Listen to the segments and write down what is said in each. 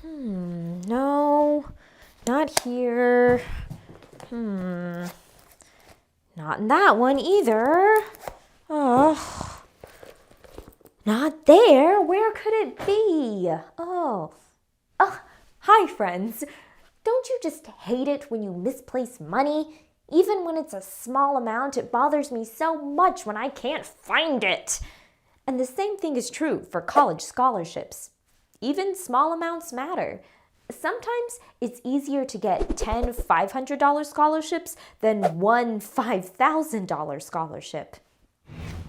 No, not here. Not in that one either. Oh, not there. Where could it be? Oh, hi friends. Don't you just hate it when you misplace money? Even when it's a small amount, it bothers me so much when I can't find it. And the same thing is true for college scholarships. Even small amounts matter. Sometimes it's easier to get 10 $500 scholarships than one $5,000 scholarship.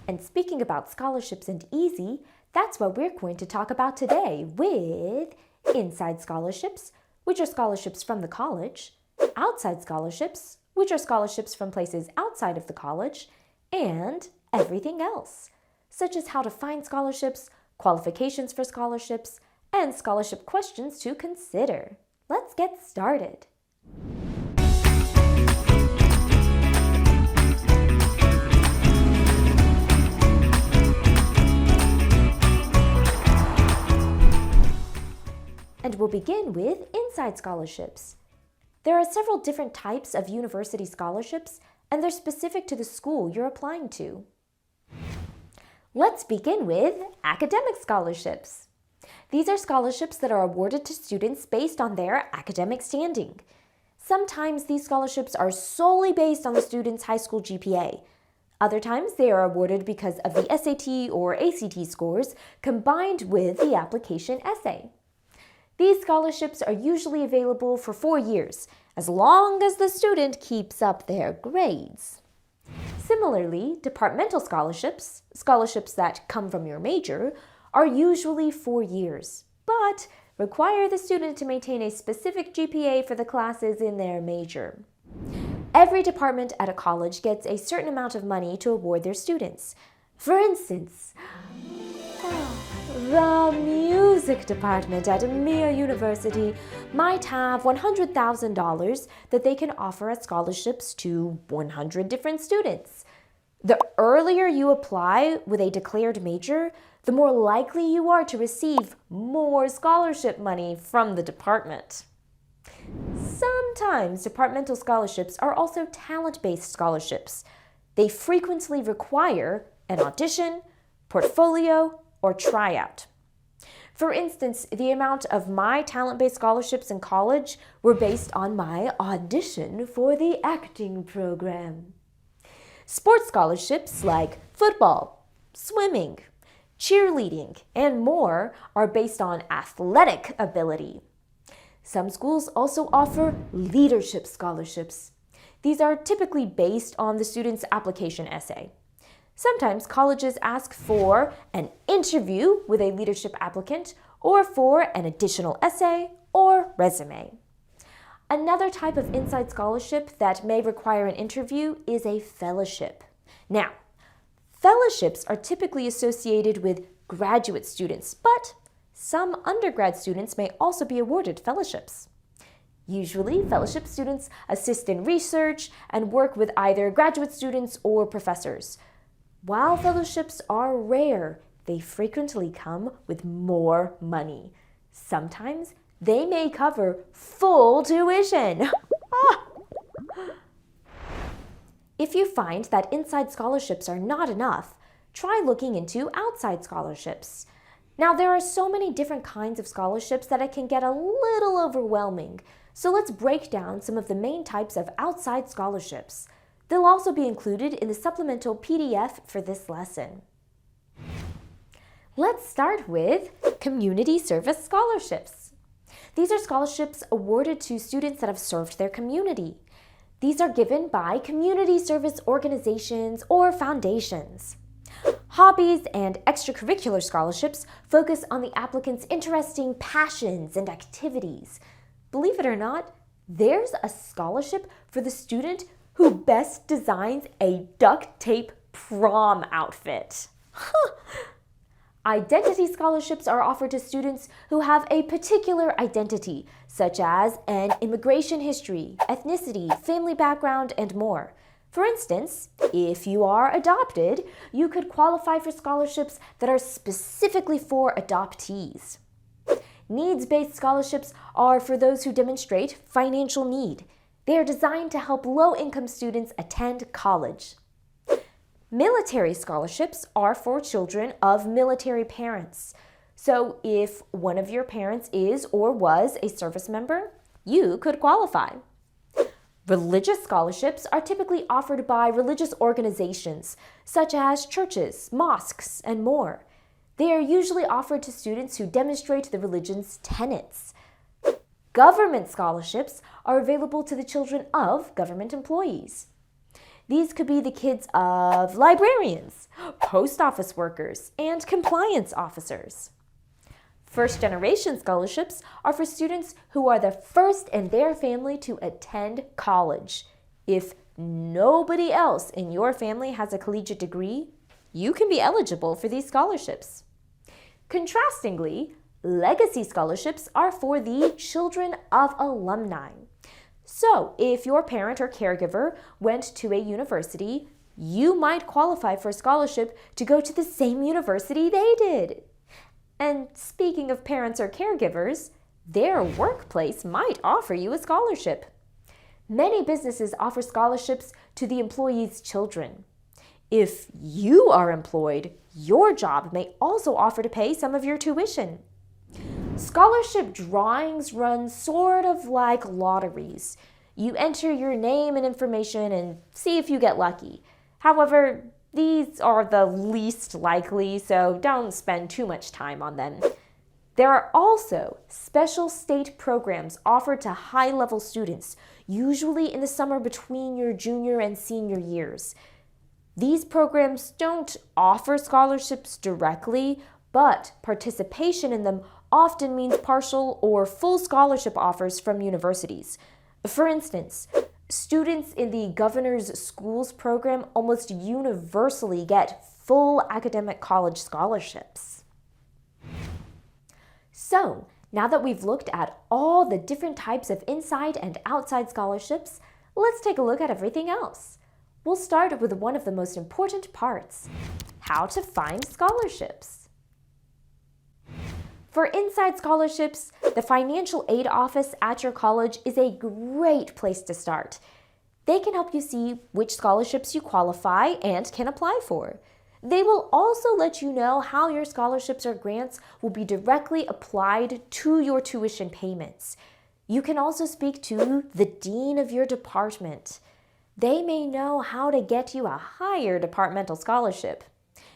And speaking about scholarships and easy, that's what we're going to talk about today with inside scholarships, which are scholarships from the college, outside scholarships, which are scholarships from places outside of the college, and everything else, such as how to find scholarships, qualifications for scholarships, and scholarship questions to consider. Let's get started. And we'll begin with inside scholarships. There are several different types of university scholarships, and they're specific to the school you're applying to. Let's begin with academic scholarships. These are scholarships that are awarded to students based on their academic standing. Sometimes these scholarships are solely based on the student's high school GPA. Other times they are awarded because of the SAT or ACT scores combined with the application essay. These scholarships are usually available for 4 years, as long as the student keeps up their grades. Similarly, departmental scholarships, scholarships that come from your major, are usually 4 years, but require the student to maintain a specific GPA for the classes in their major. Every department at a college gets a certain amount of money to award their students. For instance, the music department at Mia University might have $100,000 that they can offer as scholarships to 100 different students. The earlier you apply with a declared major, the more likely you are to receive more scholarship money from the department. Sometimes departmental scholarships are also talent-based scholarships. They frequently require an audition, portfolio, or tryout. For instance, the amount of my talent-based scholarships in college were based on my audition for the acting program. Sports scholarships like football, swimming, cheerleading, and more are based on athletic ability. Some schools also offer leadership scholarships. These are typically based on the student's application essay. Sometimes colleges ask for an interview with a leadership applicant or for an additional essay or resume. Another type of inside scholarship that may require an interview is a fellowship. Now, fellowships are typically associated with graduate students, but some undergrad students may also be awarded fellowships. Usually, fellowship students assist in research and work with either graduate students or professors. While fellowships are rare, they frequently come with more money. Sometimes they may cover full tuition. If you find that inside scholarships are not enough, try looking into outside scholarships. Now, there are so many different kinds of scholarships that it can get a little overwhelming, so let's break down some of the main types of outside scholarships. They'll also be included in the supplemental PDF for this lesson. Let's start with community service scholarships. These are scholarships awarded to students that have served their community. These are given by community service organizations or foundations. Hobbies and extracurricular scholarships focus on the applicant's interesting passions and activities. Believe it or not, there's a scholarship for the student who best designs a duct tape prom outfit. Identity scholarships are offered to students who have a particular identity, such as an immigration history, ethnicity, family background, and more. For instance, if you are adopted, you could qualify for scholarships that are specifically for adoptees. Needs-based scholarships are for those who demonstrate financial need. They are designed to help low-income students attend college. Military scholarships are for children of military parents. So if one of your parents is or was a service member, you could qualify. Religious scholarships are typically offered by religious organizations, such as churches, mosques, and more. They are usually offered to students who demonstrate the religion's tenets. Government scholarships are available to the children of government employees. These could be the kids of librarians, post office workers, and compliance officers. First-generation scholarships are for students who are the first in their family to attend college. If nobody else in your family has a collegiate degree, you can be eligible for these scholarships. Contrastingly, legacy scholarships are for the children of alumni. So, if your parent or caregiver went to a university, you might qualify for a scholarship to go to the same university they did. And speaking of parents or caregivers, their workplace might offer you a scholarship. Many businesses offer scholarships to the employees' children. If you are employed, your job may also offer to pay some of your tuition. Scholarship drawings run sort of like lotteries. You enter your name and information and see if you get lucky. However, these are the least likely, so don't spend too much time on them. There are also special state programs offered to high-level students, usually in the summer between your junior and senior years. These programs don't offer scholarships directly, but participation in them often means partial or full scholarship offers from universities. For instance, students in the Governor's Schools program almost universally get full academic college scholarships. So, now that we've looked at all the different types of inside and outside scholarships, let's take a look at everything else. We'll start with one of the most important parts: how to find scholarships. For inside scholarships, the financial aid office at your college is a great place to start. They can help you see which scholarships you qualify and can apply for. They will also let you know how your scholarships or grants will be directly applied to your tuition payments. You can also speak to the dean of your department. They may know how to get you a higher departmental scholarship.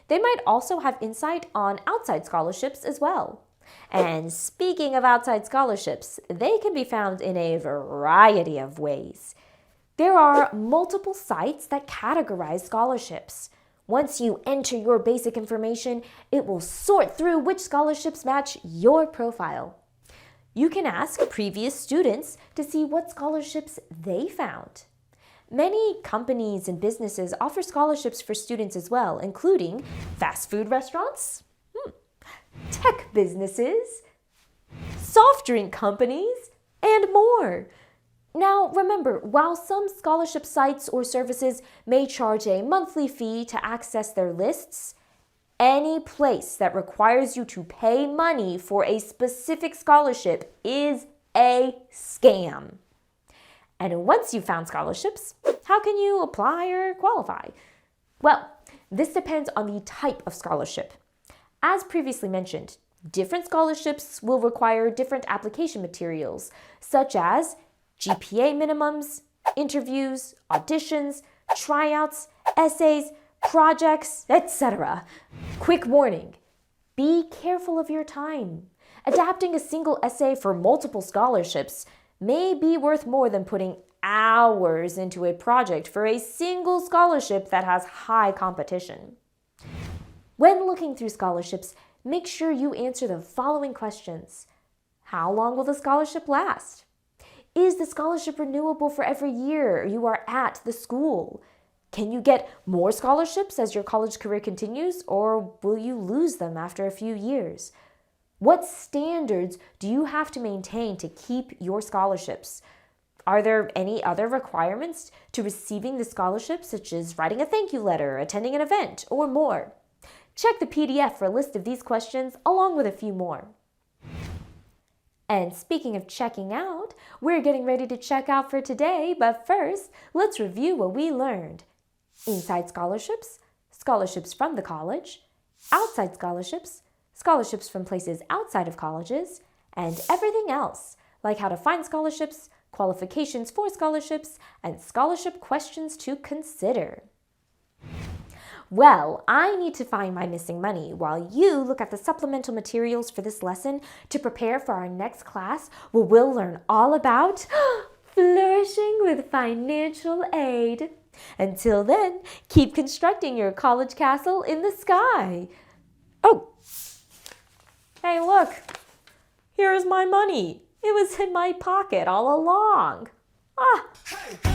They might also have insight on outside scholarships as well. And speaking of outside scholarships, they can be found in a variety of ways. There are multiple sites that categorize scholarships. Once you enter your basic information, it will sort through which scholarships match your profile. You can ask previous students to see what scholarships they found. Many companies and businesses offer scholarships for students as well, including fast food restaurants, tech businesses, soft drink companies, and more. Now, remember, while some scholarship sites or services may charge a monthly fee to access their lists, any place that requires you to pay money for a specific scholarship is a scam. And once you've found scholarships, how can you apply or qualify? Well, this depends on the type of scholarship. As previously mentioned, different scholarships will require different application materials, such as GPA minimums, interviews, auditions, tryouts, essays, projects, etc. Quick warning, be careful of your time. Adapting a single essay for multiple scholarships may be worth more than putting hours into a project for a single scholarship that has high competition. When looking through scholarships, make sure you answer the following questions. How long will the scholarship last? Is the scholarship renewable for every year you are at the school? Can you get more scholarships as your college career continues, or will you lose them after a few years? What standards do you have to maintain to keep your scholarships? Are there any other requirements to receiving the scholarship, such as writing a thank you letter, attending an event, or more? Check the PDF for a list of these questions, along with a few more. And speaking of checking out, we're getting ready to check out for today, but first, let's review what we learned. Inside scholarships, scholarships from the college, outside scholarships, scholarships from places outside of colleges, and everything else, like how to find scholarships, qualifications for scholarships, and scholarship questions to consider. Well, I need to find my missing money while you look at the supplemental materials for this lesson to prepare for our next class where we'll learn all about flourishing with financial aid. Until then, keep constructing your college castle in the sky. Oh, hey, look, here's my money. It was in my pocket all along. Ah!